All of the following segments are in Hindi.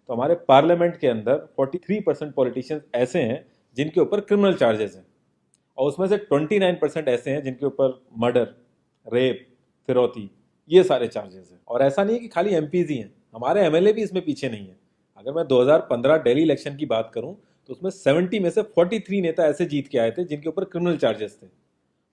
तो हमारे पार्लियामेंट के अंदर 43% पॉलिटिशियंस ऐसे हैं जिनके ऊपर क्रिमिनल चार्जेस हैं, और उसमें से 29% ऐसे हैं जिनके ऊपर मर्डर, रेप, फिरौती, ये सारे चार्जेस हैं। और ऐसा नहीं है कि खाली एमपीज ही हैं, हमारे एमएलए भी इसमें पीछे नहीं है। अगर मैं 2015 दिल्ली इलेक्शन की बात करूं तो उसमें 70 में से 43 नेता ऐसे जीत के आए थे जिनके ऊपर क्रिमिनल चार्जेस थे।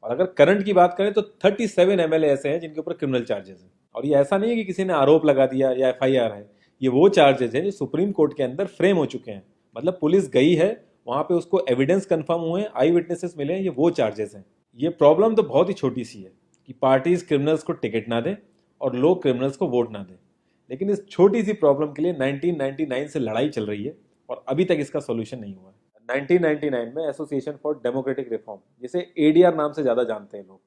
और अगर करंट की बात करें तो 37 एमएलए ऐसे हैं जिनके ऊपर क्रिमिनल चार्जेस हैं। और ये ऐसा नहीं है कि किसी ने आरोप लगा दिया या एफआईआर है, ये वो चार्जेस हैं जो सुप्रीम कोर्ट के अंदर फ्रेम हो चुके हैं। मतलब पुलिस गई है वहां पे, उसको एविडेंस कंफर्म हुए हैं, आई विटनेसेस मिले हैं, ये वो चार्जेस हैं। ये प्रॉब्लम तो बहुत ही छोटी सी है कि पार्टीज क्रिमिनल्स को टिकट ना दें और लोग क्रिमिनल्स को वोट ना दें, लेकिन इस छोटी सी प्रॉब्लम के लिए 1999 से लड़ाई चल रही है और अभी तक इसका सॉल्यूशन नहीं हुआ है। 1999 में एसोसिएशन फॉर डेमोक्रेटिक रिफॉर्म, जिसे एडीआर नाम से ज्यादा जानते हैं लोग,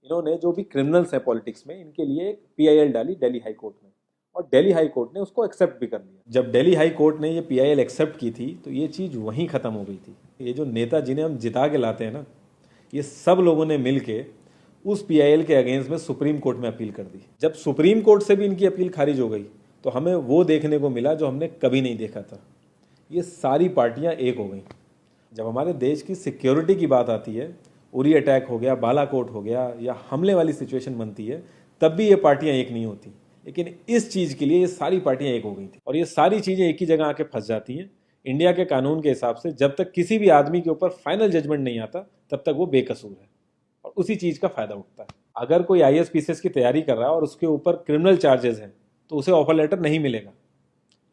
इन्होंने जो भी क्रिमिनल्स हैं पॉलिटिक्स में, इनके लिए एक पीआईएल डाली दिल्ली हाई कोर्ट में, और दिल्ली हाई कोर्ट ने उसको एक्सेप्ट भी कर लिया। जब दिल्ली हाई कोर्ट ने ये पीआईएल एक्सेप्ट की थी तो ये चीज़ वहीं ख़त्म हो गई थी। ये जो नेता जिन्हें हम जिता के लाते हैं ना, ये सब लोगों ने मिल के उस पीआईएल के अगेंस्ट में सुप्रीम कोर्ट में अपील कर दी। जब सुप्रीम कोर्ट से भी इनकी अपील खारिज हो गई तो हमें वो देखने को मिला जो हमने कभी नहीं देखा था, ये सारी पार्टियां एक हो गई। जब हमारे देश की सिक्योरिटी की बात आती है, उरी अटैक हो गया, बालाकोट हो गया, या हमले वाली सिचुएशन बनती है, तब भी ये पार्टियां एक नहीं होती। लेकिन इस चीज़ के लिए ये सारी पार्टियां एक हो गई थी, और ये सारी चीज़ें एक ही जगह आके फंस जाती हैं। इंडिया के कानून के हिसाब से जब तक किसी भी आदमी के ऊपर फाइनल जजमेंट नहीं आता तब तक वो बेकसूर है, और उसी चीज़ का फायदा उठता है। अगर कोई आईएएस पीसीएस की तैयारी कर रहा है और उसके ऊपर क्रिमिनल चार्जेस हैं तो उसे ऑफर लेटर नहीं मिलेगा।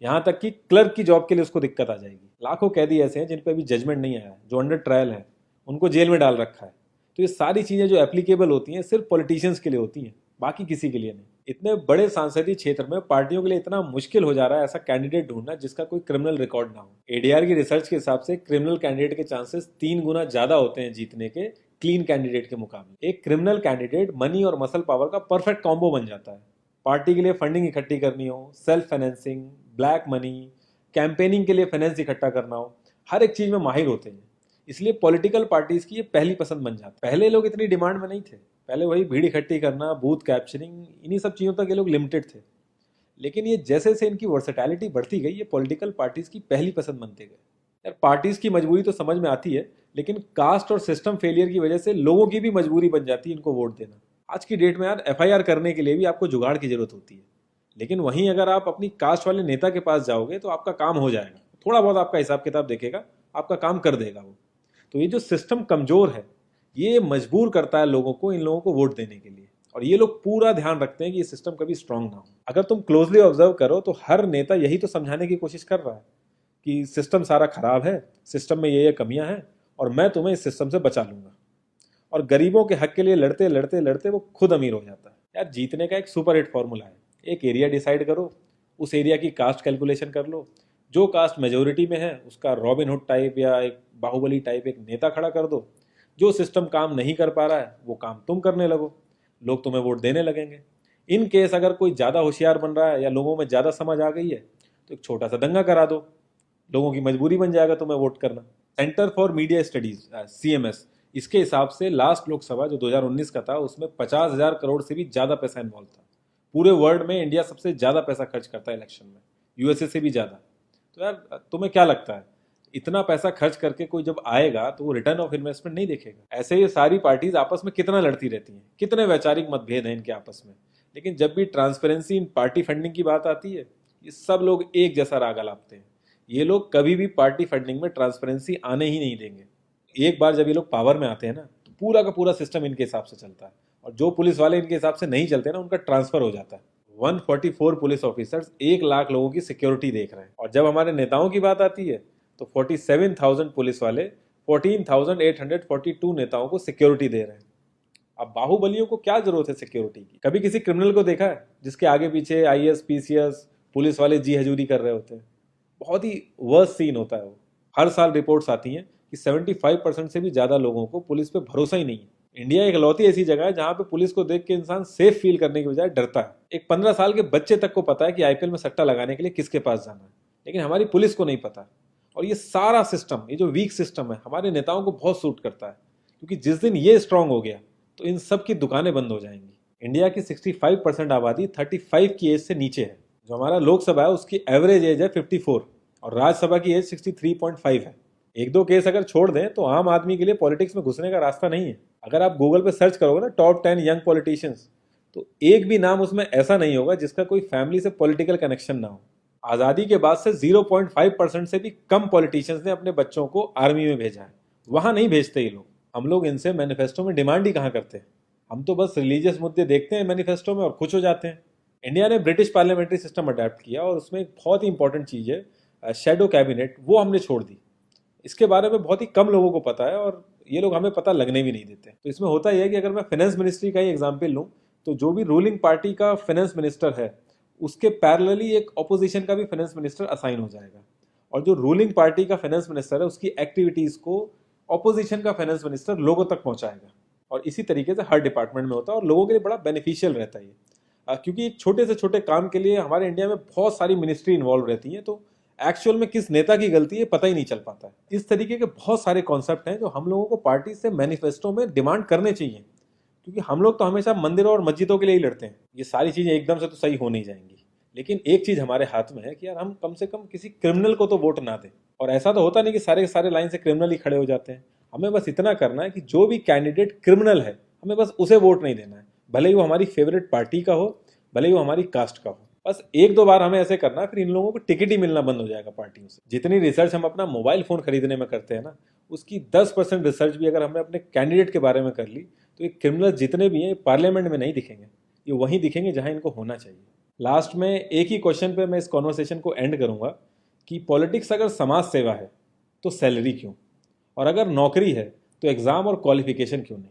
यहाँ तक कि क्लर्क की जॉब के लिए उसको दिक्कत आ जाएगी। लाखों कैदी ऐसे हैं जिन पे अभी जजमेंट नहीं आया है, जो अंडर ट्रायल है, उनको जेल में डाल रखा है। तो ये सारी चीज़ें जो एप्लीकेबल होती हैं सिर्फ पॉलिटिशियंस के लिए होती हैं, बाकी किसी के लिए नहीं। इतने बड़े सांसदीय क्षेत्र में पार्टियों के लिए इतना मुश्किल हो जा रहा है ऐसा कैंडिडेट ढूंढना जिसका कोई क्रिमिनल रिकॉर्ड ना हो। एडीआर की रिसर्च के हिसाब से क्रिमिनल कैंडिडेट के चांसेस 3 गुना ज्यादा होते हैं जीतने के क्लीन कैंडिडेट के मुकाबले। एक क्रिमिनल कैंडिडेट मनी और मसल पावर का परफेक्ट कॉम्बो बन जाता है। पार्टी के लिए फंडिंग इकट्ठी करनी हो, self financing, black money, campaigning के लिए फाइनेंस इकट्ठा करना हो, हर एक चीज में माहिर होते हैं। इसलिए पॉलिटिकल पार्टीज की ये पहली पसंद बन जाती है। पहले लोग इतनी डिमांड में नहीं थे, पहले वही भीड़ इकट्ठी करना, बूथ कैप्चरिंग, इन्हीं सब चीज़ों तक ये लोग लिमिटेड थे। लेकिन ये जैसे से इनकी वर्सेटैलिटी बढ़ती गई, ये पॉलिटिकल पार्टीज की पहली पसंद बनते गए। यार पार्टीज की मजबूरी तो समझ में आती है, लेकिन कास्ट और सिस्टम फेलियर की वजह से लोगों की भी मजबूरी बन जाती है इनको वोट देना। आज की डेट में यार एफआईआर करने के लिए भी आपको जुगाड़ की जरूरत होती है, लेकिन वहीं अगर आप अपनी कास्ट वाले नेता के पास जाओगे तो आपका काम हो जाएगा, थोड़ा बहुत आपका हिसाब किताब देखेगा, आपका काम कर देगा वो। तो ये जो सिस्टम कमजोर है, ये मजबूर करता है लोगों को इन लोगों को वोट देने के लिए, और ये लोग पूरा ध्यान रखते हैं कि ये सिस्टम कभी स्ट्रांग ना हो। अगर तुम क्लोजली ऑब्जर्व करो तो हर नेता यही तो समझाने की कोशिश कर रहा है कि सिस्टम सारा खराब है, सिस्टम में ये कमियां हैं, और मैं तुम्हें इस सिस्टम से बचा लूंगा। और गरीबों के हक के लिए लड़ते लड़ते लड़ते वो खुद अमीर हो जाता है। यार जीतने का एक सुपर हिट फॉर्मूला है, एक एरिया डिसाइड करो, उस एरिया की कास्ट कैलकुलेशन कर लो, जो कास्ट मेजोरिटी में है उसका रॉबिन हुड टाइप या एक बाहुबली टाइप एक नेता खड़ा कर दो। जो सिस्टम काम नहीं कर पा रहा है वो काम तुम करने लगो, लोग तुम्हें वोट देने लगेंगे। इन केस अगर कोई ज़्यादा होशियार बन रहा है या लोगों में ज़्यादा समझ आ गई है तो एक छोटा सा दंगा करा दो, लोगों की मजबूरी बन जाएगा तुम्हें वोट करना। Centre for media studies CMS, इसके हिसाब से लास्ट लोकसभा जो 2019 का था उसमें 50,000 करोड़ से भी ज़्यादा पैसा इन्वॉल्व था। पूरे वर्ल्ड में इंडिया सबसे ज़्यादा पैसा खर्च करता है इलेक्शन में, यूएसए से भी ज़्यादा। तो यार तुम्हें क्या लगता है, इतना पैसा खर्च करके कोई जब आएगा तो वो रिटर्न ऑफ इन्वेस्टमेंट नहीं देखेगा? ऐसे ये सारी पार्टीज आपस में कितना लड़ती रहती हैं, कितने वैचारिक मतभेद हैं इनके आपस में, लेकिन जब भी ट्रांसपेरेंसी इन पार्टी फंडिंग की बात आती है ये सब लोग एक जैसा राग अलापते हैं। ये लोग कभी भी पार्टी फंडिंग में ट्रांसपेरेंसी आने ही नहीं देंगे। एक बार जब ये लोग पावर में आते हैं ना तो पूरा का पूरा सिस्टम इनके हिसाब से चलता है, और जो पुलिस वाले इनके हिसाब से नहीं चलते ना उनका ट्रांसफर हो जाता है। 144 पुलिस ऑफिसर्स 1 लाख लोगों की सिक्योरिटी देख रहे हैं, और जब हमारे नेताओं की बात आती है तो 47,000 पुलिस वाले 14,842 नेताओं को सिक्योरिटी दे रहे हैं। अब बाहुबलियों को क्या जरूरत है सिक्योरिटी की? कभी किसी क्रिमिनल को देखा है जिसके आगे पीछे आईएएस पीसीएस पुलिस वाले जी हजूरी कर रहे होते हैं? बहुत ही वर्स्ट सीन होता है वो। हर साल रिपोर्ट्स आती हैं कि 75% से भी ज्यादा लोगों को पुलिस पे भरोसा ही नहीं है। इंडिया एक लौती ऐसी जगह है जहां पे पुलिस को देख के इंसान सेफ फील करने की बजाय डरता है। एक 15 साल के बच्चे तक को पता है कि आईपीएल में सट्टा लगाने के लिए किसके पास जाना है, लेकिन हमारी पुलिस को नहीं पता। और ये सारा सिस्टम, ये जो वीक सिस्टम है, हमारे नेताओं को बहुत सूट करता है, क्योंकि जिस दिन ये स्ट्रांग हो गया तो इन सब की दुकानें बंद हो जाएंगी। इंडिया की 65% आबादी 35 की एज से नीचे है, जो हमारा लोकसभा है उसकी एवरेज एज है 54 और राज्यसभा की एज 63.5 है। एक दो केस अगर छोड़ दें तो आम आदमी के लिए पॉलिटिक्स में घुसने का रास्ता नहीं है। अगर आप गूगल पे सर्च करोगे ना टॉप 10 यंग पॉलिटिशियंस, तो एक भी नाम उसमें ऐसा नहीं होगा जिसका कोई फैमिली से पॉलिटिकल कनेक्शन ना हो। आज़ादी के बाद से 0.5% से भी कम पॉलिटिशियंस ने अपने बच्चों को आर्मी में भेजा है। वहां नहीं भेजते ये लोग। हम लोग इनसे मैनिफेस्टो में डिमांड ही कहाँ करते हैं। हम तो बस रिलीजियस मुद्दे देखते हैं मैनिफेस्टो में और खुश हो जाते हैं। इंडिया ने ब्रिटिश पार्लियामेंट्री सिस्टम अडेप्ट किया और उसमें एक बहुत ही इंपॉर्टेंट चीज़ है शेडो कैबिनेट, वो हमने छोड़ दी। इसके बारे में बहुत ही कम लोगों को पता है और ये लोग हमें पता लगने भी नहीं देते। तो इसमें होता यह है कि अगर मैं फाइनेंस मिनिस्ट्री का ही एग्जाम्पल लूँ तो जो भी रूलिंग पार्टी का फाइनेंस मिनिस्टर है उसके पैरेलली एक ऑपोजिशन का भी फाइनेंस मिनिस्टर असाइन हो जाएगा और जो रूलिंग पार्टी का फाइनेंस मिनिस्टर है उसकी एक्टिविटीज़ को ऑपोजिशन का फाइनेंस मिनिस्टर लोगों तक पहुंचाएगा। और इसी तरीके से हर डिपार्टमेंट में होता है और लोगों के लिए बड़ा बेनिफिशियल रहता है ये। क्योंकि छोटे से छोटे काम के लिए हमारे इंडिया में बहुत सारी मिनिस्ट्री इन्वॉल्व रहती हैं, तो एक्चुअल में किस नेता की गलती है पता ही नहीं चल पाता है। इस तरीके के बहुत सारे कॉन्सेप्ट हैं जो हम लोगों को पार्टी से मैनिफेस्टो में डिमांड करने चाहिए, क्योंकि हम लोग तो हमेशा मंदिरों और मस्जिदों के लिए ही लड़ते हैं। ये सारी चीज़ें एकदम से तो सही हो नहीं जाएंगी, लेकिन एक चीज़ हमारे हाथ में है कि यार हम कम से कम किसी क्रिमिनल को तो वोट ना दें। और ऐसा तो होता नहीं कि सारे के सारे लाइन से क्रिमिनल ही खड़े हो जाते हैं। हमें बस इतना करना है कि जो भी कैंडिडेट क्रिमिनल है हमें बस उसे वोट नहीं देना है, भले ही वो हमारी फेवरेट पार्टी का हो, भले ही वो हमारी कास्ट का हो। बस एक दो बार हमें ऐसे करना, फिर इन लोगों को टिकट ही मिलना बंद हो जाएगा पार्टियों से। जितनी रिसर्च हम अपना मोबाइल फोन खरीदने में करते हैं ना, उसकी 10% रिसर्च भी अगर हमने अपने कैंडिडेट के बारे में कर ली तो ये क्रिमिनल जितने भी हैं पार्लियामेंट में नहीं दिखेंगे, ये वहीं दिखेंगे जहां इनको होना चाहिए। लास्ट में एक ही क्वेश्चन पे मैं इस कॉन्वर्सेशन को एंड करूंगा कि पॉलिटिक्स अगर समाज सेवा है तो सैलरी क्यों, और अगर नौकरी है तो एग्जाम और क्वालिफिकेशन क्यों नहीं।